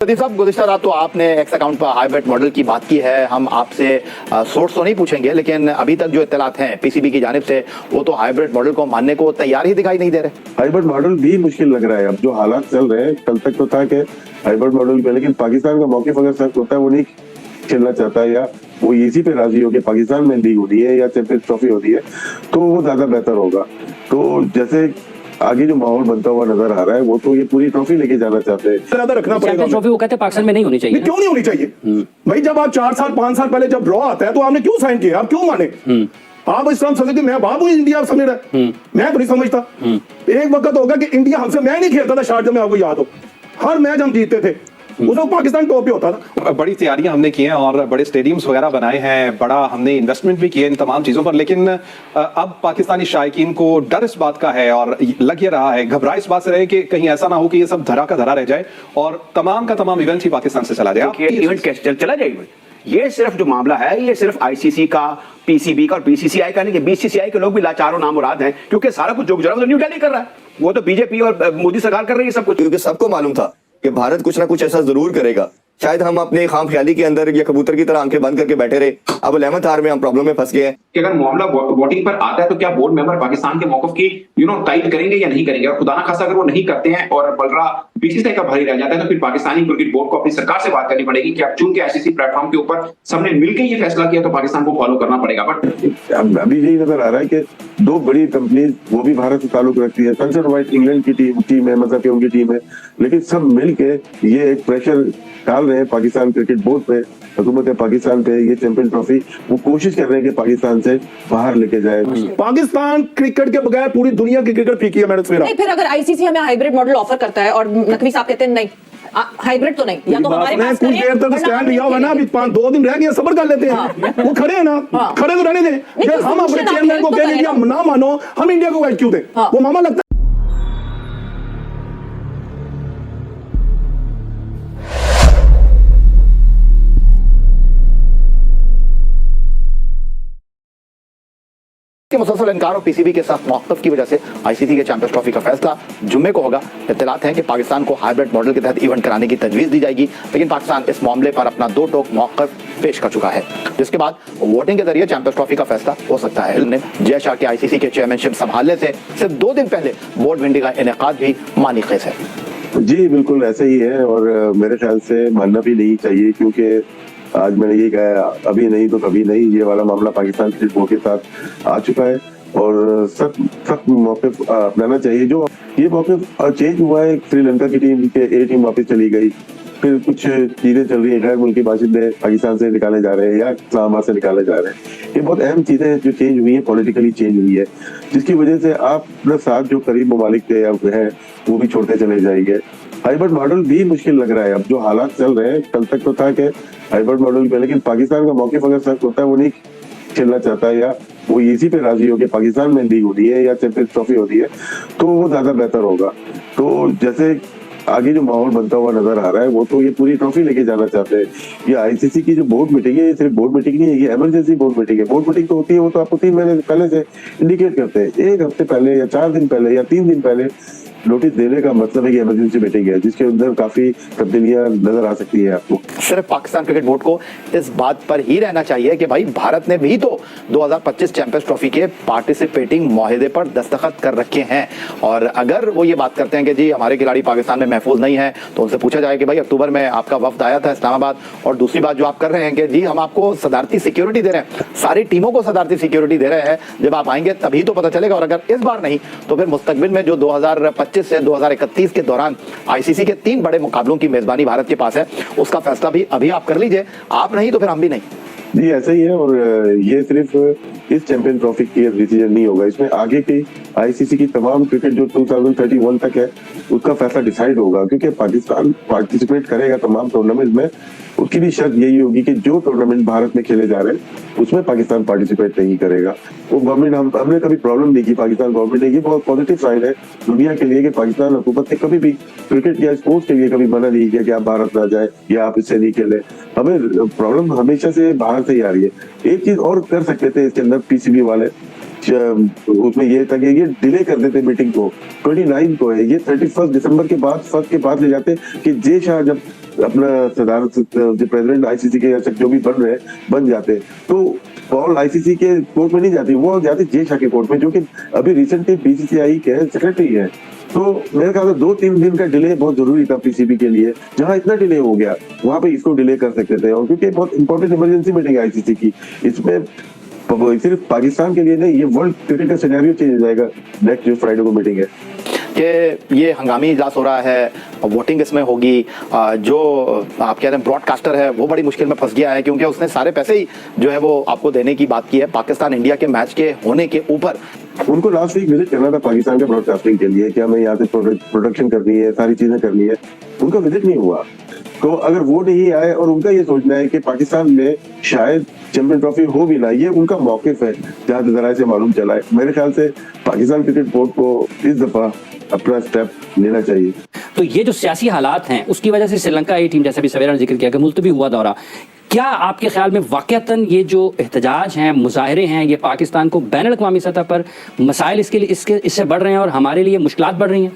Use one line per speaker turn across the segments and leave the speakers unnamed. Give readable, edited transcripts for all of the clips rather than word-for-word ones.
प्रदीप साहब, गुज़िश्ता रात तो आपने एक्स अकाउंट पर हाइब्रिड मॉडल की बात की है। हम आपसे सोर्स तो नहीं पूछेंगे, लेकिन अभी तक जो इत्तलात हैं पीसीबी की जानिब से, वो तो हाइब्रिड मॉडल को मानने को तैयार ही दिखाई नहीं दे रहे।
हाइब्रिड मॉडल भी मुश्किल लग रहा है अब जो हालात चल रहे हैं। कल तक तो था कि हाइब्रिड मॉडल पे, लेकिन पाकिस्तान का मौक़िफ़ अगर सख्त होता है, वो नहीं खेलना चाहता है या वो इसी पे राजी हो कि पाकिस्तान में लीग होती है या चैंपियंस ट्रॉफी होती है, तो वो ज्यादा बेहतर होगा। तो जैसे आगे जो माहौल बनता हुआ नजर आ रहा है, वो तो ये पूरी ट्रॉफी लेके जाना चाहते हैं।
ज्यादा रखना पड़ेगा।
ट्रॉफी वो कहते हैं पाकिस्तान में नहीं होनी चाहिए।
क्यों नहीं होनी चाहिए भाई? जब आप 4 साल 5 साल पहले जब ड्रॉ आता है तो आपने क्यों साइन किया? आप क्यों माने? आप इस तरह समझते मैं बाप हूँ इंडिया समझ रहा है? मैं तो नहीं समझता। एक वक्त होगा कि इंडिया हमसे, मैं नहीं खेलता था शारजा में, आपको याद हो, हर मैच हम जीतते थे, उस वक्त पाकिस्तान टॉप पे होता था।
बड़ी तैयारियां हमने की हैं और बड़े स्टेडियम्स वगैरह बनाए हैं, बड़ा हमने इन्वेस्टमेंट भी किए इन तमाम चीजों पर, लेकिन अब पाकिस्तानी शायकीन को डर इस बात का है और लग ये रहा है, घबरा इस बात से रहे कि कहीं ऐसा ना हो कि ये सब धरा का धरा रह जाए और तमाम का तमाम इवेंट ही पाकिस्तान से चला जाए।
इवेंट कैसे चला जाएगा? ये सिर्फ जो मामला है, ये सिर्फ आईसीसी का, पीसीबी का और बीसीसीआई का नहीं, कि बीसीसीआई के लोग भी लाचारों नाम मुराद हैं, क्योंकि सारा कुछ जो गुजरा वो तो न्यू दिल्ली कर रहा है, वो तो बीजेपी और मोदी सरकार कर रही है सब कुछ।
क्योंकि सबको मालूम था कि भारत कुछ ना कुछ ऐसा जरूर करेगा। शायद हम अपने खाम ख्याली के अंदर या कबूतर की तरह आंखें बंद करके बैठे रहे। अब 11th आवर में हम प्रॉब्लम में फंस गए हैं
कि अगर मामला वोटिंग पर आता है तो क्या बोर्ड मेंबर पाकिस्तान के मौकफ की टाइट करेंगे या नहीं करेंगे? और खुदा ना खासा अगर वो नहीं करते हैं और बलरा बीसीसीआई का भारी रह जाता है, तो फिर पाकिस्तानी क्रिकेट बोर्ड को अपनी सरकार से बात करनी पड़ेगी कि अब चूंकि आईसीसी प्लेटफॉर्म के ऊपर सबने मिलकर ये फैसला किया तो पाकिस्तान को फॉलो करना पड़ेगा। बट
अभी यही नजर आ रहा है कि दो बड़ी कंपनीज वो भी भारत से ताल्लुक रखती है। सनसेट वाइट इंग्लैंड की टीम है, मतलब कि उनकी टीम है, लेकिन सब मिलके ये एक प्रेशर डाल रहे हैं पाकिस्तान क्रिकेट बोर्ड पे, हुकूमत पाकिस्तान पे। ये चैंपियन ट्रॉफी वो कोशिश कर रहे हैं कि पाकिस्तान से बाहर लेके जाए।
पाकिस्तान क्रिकेट के बगैर पूरी दुनिया की क्रिकेट फीकी है। मैंने
नहीं, फिर अगर आईसीसी हमें हाइब्रिड मॉडल ऑफर करता है और नकवी साहब कहते हैं नहीं हाइब्रिड तो नहीं, या तो हमारे पास
कुछ देर तक स्टैंड लिया हुआ ना, अभी 2 दिन रह गए, सब्र कर लेते हैं। वो खड़े हैं ना, खड़े तो रहने दें। हम अपने चेयरमैन को कहेंगे ना मानो, हम इंडिया को गाइड क्यों दें? वो मामा लगता है।
के मुसलसल इनकार और पीसीबी के साथ मौक़िफ़ की वजह से आईसीसी के चैंपियंस ट्रॉफी का फैसला जुम्मे को होगा। इत्तलात हैं कि पाकिस्तान को हाइब्रिड मॉडल के तहत इवेंट कराने की तजवीज़ दी जाएगी, लेकिन पाकिस्तान इस मामले पर अपना दो टोक मौक़िफ़ पेश कर चुका है, जिसके बाद वोटिंग के जरिए चैंपियंस ट्रॉफी का फैसला हो सकता है। ने जय शाह के आईसीसी के चेयरमैनशिप संभालने से सिर्फ 2 दिन पहले बोर्ड मीटिंग का इनेकाद भी मानी खेस है।
जी बिल्कुल ऐसे ही है, और मेरे ख्याल से मानना भी नहीं चाहिए, क्योंकि आज मैंने ये कहा, अभी नहीं तो कभी नहीं, ये वाला मामला पाकिस्तान क्रिकेट बोर्ड के साथ आ चुका है और सख्त मौक़िफ़ अपनाना चाहिए। जो ये मौक़िफ़ चेंज हुआ है, श्रीलंका की टीम के ए टीम वापस चली गई, फिर कुछ चीजें चल रही है, गैर मुल्की बाशिंदे पाकिस्तान से निकाले जा रहे हैं या इस्लामाबाद से निकाले जा रहे हैं। ये बहुत अहम चीजें जो चेंज हुई है, पॉलिटिकली चेंज हुई है, जिसकी वजह से आप अपने साथ जो करीब ममालिक थे या हैं वो भी छोड़ते चले जाएंगे। हाइब्रिड मॉडल भी मुश्किल लग रहा है अब जो हालात चल रहे हैं। कल तक तो था कि हाइब्रिड मॉडल पे, लेकिन पाकिस्तान का मौक़िफ़ अगर सख्त होता है, वो नहीं खेलना चाहता है या वो इसी पे राजी हो कि पाकिस्तान में लीग होती है या चैंपियंस ट्रॉफी होती है, तो वो ज्यादा बेहतर होगा। तो जैसे आगे जो माहौल बनता हुआ नजर आ रहा है, वो तो ये पूरी ट्रॉफी लेके जाना चाहते हैं। ये आईसीसी की जो बोर्ड मीटिंग है, ये सिर्फ बोर्ड मीटिंग नहीं है, ये इमरजेंसी बोर्ड मीटिंग है। बोर्ड मीटिंग तो होती है, वो तो आपको 3 महीने पहले से इंडिकेट करते हैं, 1 हफ्ते पहले या 4 दिन पहले या 3 दिन पहले नोटिस देने का मतलब है कि इमरजेंसी मीटिंग है, जिसके अंदर काफी तब्दीलियां नजर आ सकती है आपको।
सिर्फ पाकिस्तान क्रिकेट बोर्ड को इस बात पर ही रहना चाहिए कि भाई भारत ने भी तो 2025 चैंपियंस ट्रॉफी के पार्टिसिपेटिंग मुआहदे पर दस्तखत कर रखे हैं, और अगर वो ये बात करते हैं कि जी हमारे खिलाड़ी पाकिस्तान में महफूज नहीं है, तो उनसे पूछा जाए कि भाई अक्टूबर में आपका वफ्द आया था इस्लामाबाद, और दूसरी बात जो आप कर रहे हैं कि जी हम आपको सदारती सिक्योरिटी दे रहे हैं, सारी टीमों को सदारती सिक्योरिटी दे रहे हैं, जब आप आएंगे तभी तो पता चलेगा। और अगर इस बार नहीं तो फिर मुस्तकबिल में जो 2025 से 2031 के दौरान आईसीसी के 3 बड़े मुकाबलों की मेजबानी भारत के पास है, उसका फैसला भी अभी आप कर लीजिए। आप नहीं तो फिर हम भी नहीं।
जी ऐसा ही है, और ये सिर्फ इस चैंपियन ट्रॉफी की डिसीजन नहीं होगा, इसमें आगे की आईसीसी की तमाम क्रिकेट जो 2031 तक है उसका फैसला डिसाइड होगा, क्योंकि पाकिस्तान पार्टिसिपेट करेगा तमाम टूर्नामेंट में। उसकी भी शर्त यही होगी कि जो टूर्नामेंट भारत में खेले जा रहे हैं उसमें पाकिस्तान पार्टिसिपेट नहीं करेगा। वो गवर्नमेंट हमने कभी प्रॉब्लम नहीं की, पाकिस्तान गवर्नमेंट ने, ये बहुत पॉजिटिव साइन है दुनिया के लिए कि पाकिस्तान हुकूमत ने कभी भी क्रिकेट या स्पोर्ट्स के लिए कभी मना नहीं किया कि आप भारत ना जाए या आप इससे नहीं खेले। हमें प्रॉब्लम हमेशा से बाहर से ही आ रही है। एक चीज और कर सकते थे इसके अंदर पीसीबी वाले, उसमें ये था कि ये डिले कर देते मीटिंग को, 29 को है, ये 31 दिसंबर के बाद 1 के बाद ले जाते कि जे शाह जब अपना सदारत जो प्रेसिडेंट आईसीसी के जो भी बन रहे बन जाते, तो बॉल आईसीसी के कोर्ट में नहीं जाती, वो जाती जे शाह के कोर्ट में, जो कि अभी रिसेंटली बीसीसीआई के सेक्रेटरी है। तो मेरे ख्याल से 2-3 दिन का डिले बहुत जरूरी था पीसीबी के लिए। जहां इतना डिले हो गया वहां पे इसको डिले कर सकते थे, और क्योंकि बहुत इंपॉर्टेंट इमरजेंसी मीटिंग है आईसीसी की, इसमें सिर्फ पाकिस्तान के लिए नहीं, ये वर्ल्ड क्रिकेट का सिनेरियो चेंज हो जाएगा। नेक्स्ट जो फ्राइडे को मीटिंग है
कि ये हंगामी इजलास हो रहा है, वोटिंग इसमें होगी, जो आप कह रहे हैं ब्रॉडकास्टर है वो बड़ी मुश्किल में फंस गया है, क्योंकि उसने सारे पैसे ही जो है वो आपको देने की बात की है पाकिस्तान इंडिया के मैच के होने के ऊपर।
उनको लास्ट वीक विजिट करना था पाकिस्तान के ब्रॉडकास्टिंग के लिए, क्या हमें यहाँ से प्रोडक्शन करनी है, सारी चीजें करनी है, उनका विजिट नहीं हुआ। तो अगर वो नहीं आए और उनका ये सोचना है कि पाकिस्तान में शायद चैंपियन ट्रॉफी हो भी ना, ये उनका मौकिफ है जहां जरा से मालूम चला है। मेरे ख्याल से पाकिस्तान क्रिकेट बोर्ड को इस दफा अपना स्टेप लेना चाहिए।
तो ये जो सियासी हालात हैं उसकी वजह से श्रीलंका ये टीम, जैसे भी सवेरा ने जिक्र किया कि मुलतवी हुआ दौरा, क्या आपके ख्याल में वाकईतन ये जो एहतजाज हैं, मुजाहरे हैं, ये पाकिस्तान को बैनुल अक़वामी सतह पर मसाइल इससे बढ़ रहे हैं और हमारे लिए मुश्किलात बढ़ रही हैं?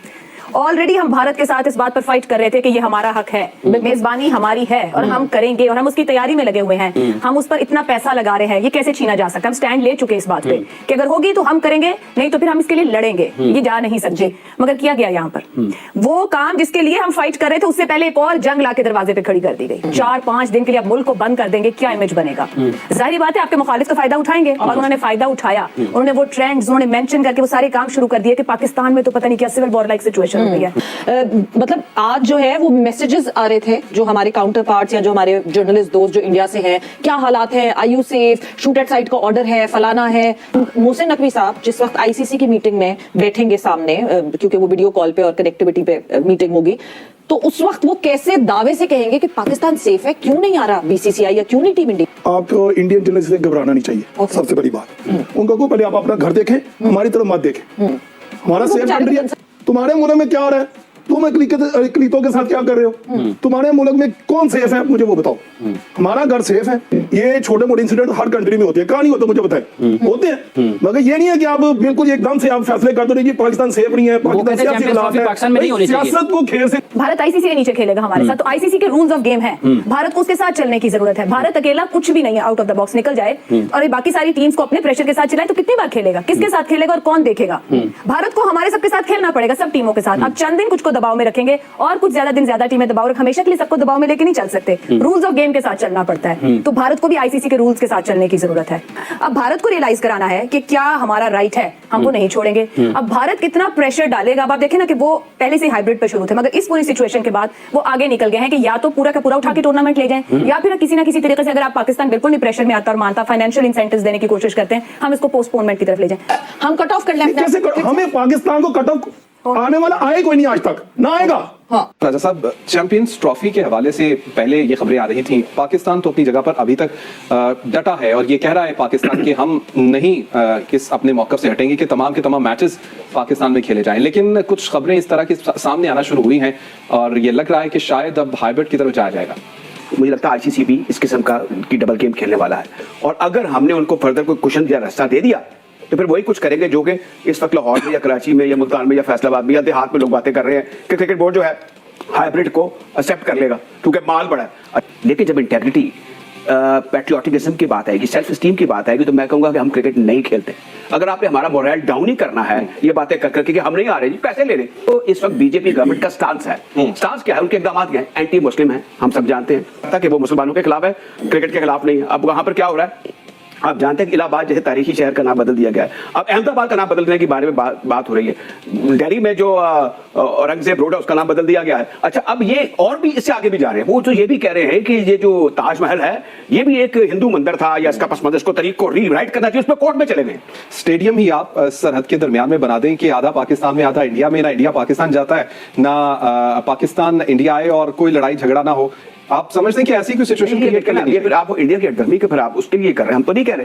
ऑलरेडी हम भारत के साथ इस बात पर फाइट कर रहे थे कि ये हमारा हक है, मेजबानी हमारी है और हम करेंगे, और हम उसकी तैयारी में लगे हुए हैं। हम उस पर इतना पैसा लगा रहे हैं, ये कैसे छीना जा सकता है। हम स्टैंड ले चुके इस बात पे कि अगर होगी तो हम करेंगे, नहीं तो फिर हम इसके लिए लड़ेंगे, ये जा नहीं सकते। मगर किया गया यहाँ पर वो काम जिसके लिए हम फाइट कर रहे थे, उससे पहले एक और जंग ला के दरवाजे पे खड़ी कर दी गई। 4-5 दिन के लिए आप मुल्क को बंद कर देंगे, क्या इमेज बनेगा? जाहिर बात है आपके मुखालिफ तो फायदा उठाएंगे, और उन्होंने फायदा उठाया। उन्होंने वो ट्रेंड्स उन्होंने मेंशन करके वो सारे काम शुरू कर दिए कि पाकिस्तान में तो पता नहीं क्या सिविल वॉर लाइक सिचुएशन हो गई है। मतलब आज जो है वो मैसेजेस आ रहे थे जो हमारे काउंटर पार्ट्स या जो हमारे जर्नलिस्ट दोस्त जो इंडिया से हैं, क्या हालात हैं, are you safe, shoot at sight का ऑर्डर है, फलाना है। मोहसिन नकवी साहब जिस वक्त आईसीसी की मीटिंग में बैठेंगे सामने, क्योंकि वो वीडियो कॉल पे और कनेक्टिविटी पे मीटिंग होगी, तो उस वक्त वो कैसे दावे से कहेंगे कि पाकिस्तान सेफ है? क्यों नहीं आ रहा बीसीसीआई या क्यों नहीं टीम इंडिया?
आपको इंडियन जर्नलिस्ट से घबराना नहीं चाहिए, सबसे बड़ी बात। उनको को पहले आप अपना घर देखें, हमारी तरफ मत देखें। हमारा सेफ कंट्री है। तुम्हारे मुल्क में क्या हो रहा है? तुम अकलीतों के साथ क्या कर रहे हो? तुम्हारे मुल्क में कौन सेफ है मुझे वो बताओ। हमारा घर सेफ है। ये छोटे मोटे इंसिडेंट हर कंट्री में होते हैं, कहाँ नहीं होते मुझे बताएं? होते हैं, मगर ये नहीं है कि आप बिल्कुल एकदम से आप फैसले कर दो कि पाकिस्तान सेफ नहीं है, पाकिस्तान सियासत को खेल से।
भारत आईसीसी के नीचे खेलेगा हमारे साथ, तो आईसीसी के रूल्स ऑफ गेम है, भारत को उसके साथ चलने की जरूरत है। भारत अकेला कुछ भी नहीं है, आउट ऑफ द बॉक्स निकल जाए और ये बाकी सारी टीम्स को अपने प्रेशर के साथ चलाए तो कितनी बार खेलेगा, किसके साथ खेलेगा और कौन देखेगा? भारत को हमारे सबके साथ खेलना पड़ेगा, सब टीमों के साथ। आप चंद दिन कुछ को दबाव में रखेंगे और कुछ ज्यादा दिन ज्यादा टीमें दबाव रख, हमेशा के लिए सबको दबाव में लेके नहीं चल सकते। रूल्स ऑफ गेम के साथ चलना पड़ता है, तो भारत को भी आईसीसी के रूल्स के साथ चलने की जरूरत है। अब भारत को रियलाइज कराना है कि क्या हमारा राइट है, हमको नहीं छोड़ेंगे। अब भारत कितना प्रेशर डालेगा, अब आप देखें ना कि वो पहले से हाइब्रिड पे शुरू थे, मगर इस पूरी सिचुएशन के बाद वो आगे निकल गए हैं कि या तो पूरा का पूरा उठा के टूर्नामेंट ले जाएं, या फिर किसी ना किसी तरीके से, अगर आप पाकिस्तान बिल्कुल नहीं प्रेशर में आता और मानता, फाइनेंशियल इंसेंटिव्स देने की कोशिश करते हैं, हम इसको पोस्टपोनमेंट की तरफ ले जाएं। हम कट ऑफ कर लें,
कैसे हमें पाकिस्तान को कट ऑफ आने वाला आए कोई नहीं, आज तक ना आएगा।
राजा साहब, चैंपियंस ट्रॉफी के हवाले से पहले ये खबरें आ रही थी, पाकिस्तान तो अपनी जगह पर अभी तक डटा है और ये कह रहा है पाकिस्तान कि हम नहीं किस अपने मौकफ से हटेंगे कि तमाम के तमाम मैचेस पाकिस्तान में खेले जाएं। लेकिन कुछ खबरें इस तरह की सामने आना शुरू हुई हैं और ये लग रहा है कि शायद अब हाइब्रिड की तरफ जाया जाएगा।
मुझे लगता है आईसीसी भी इस किस्म का की डबल गेम खेलने वाला है, और अगर हमने उनको फर्दर कोई कुशन या रास्ता दे दिया तो फिर वही कुछ करेंगे जो कि इस वक्त लाहौर में या कराची में या मुल्तान में या फैसलाबाद में या देहात में लोग बातें कर रहे हैं कि क्रिकेट बोर्ड जो है हाइब्रिड को एक्सेप्ट कर लेगा क्योंकि माल बड़ा है। लेकिन जब इंटेग्रिटी, पैट्रियोटिज्म की बात आएगी, सेल्फ स्टीम की बात आएगी, तो मैं कहूंगा कि हम क्रिकेट नहीं खेलते। अगर आपने हमारा मोरल डाउन ही करना है ये बातें कर करके कि हम नहीं आ रहे जी पैसे ले रहे, तो इस वक्त बीजेपी गवर्नमेंट का स्टांस है। स्टांस क्या है? उनके इकदाम क्या है? एंटी मुस्लिम है, हम सब जानते हैं ताकि वो मुसलमानों के खिलाफ है, क्रिकेट के खिलाफ नहीं है। अब वहां पर क्या हो रहा है? आप जानते हैं कि इलाहाबाद जैसे तारीखी शहर का नाम बदल दिया गया है, अब अहमदाबाद का नाम बदलने के बारे में बात हो रही है। दिल्ली में जो औरंगजेब रोड है उसका नाम बदल दिया गया है। अच्छा, अब ये और भी इससे आगे भी जा रहे हैं, वो तो ये भी कह रहे हैं कि ये जो ताजमहल है ये भी एक हिंदू मंदिर था या इसका पस मंजर, इसको तरीक को रीराइट करना चाहिए, उस पर कोर्ट में चले गए।
स्टेडियम ही आप सरहद के दरमियान में बना दें कि आधा पाकिस्तान में आधा इंडिया में, ना इंडिया पाकिस्तान जाता है ना पाकिस्तान इंडिया आए और कोई लड़ाई झगड़ा ना हो। आप समझते हैं कि ऐसी कोई सिचुएशन क्रिएट कर लेंगे?
फिर आप इंडिया की गर्मी के फिर आप उसके लिए कर रहे हैं, हम तो नहीं कह रहे।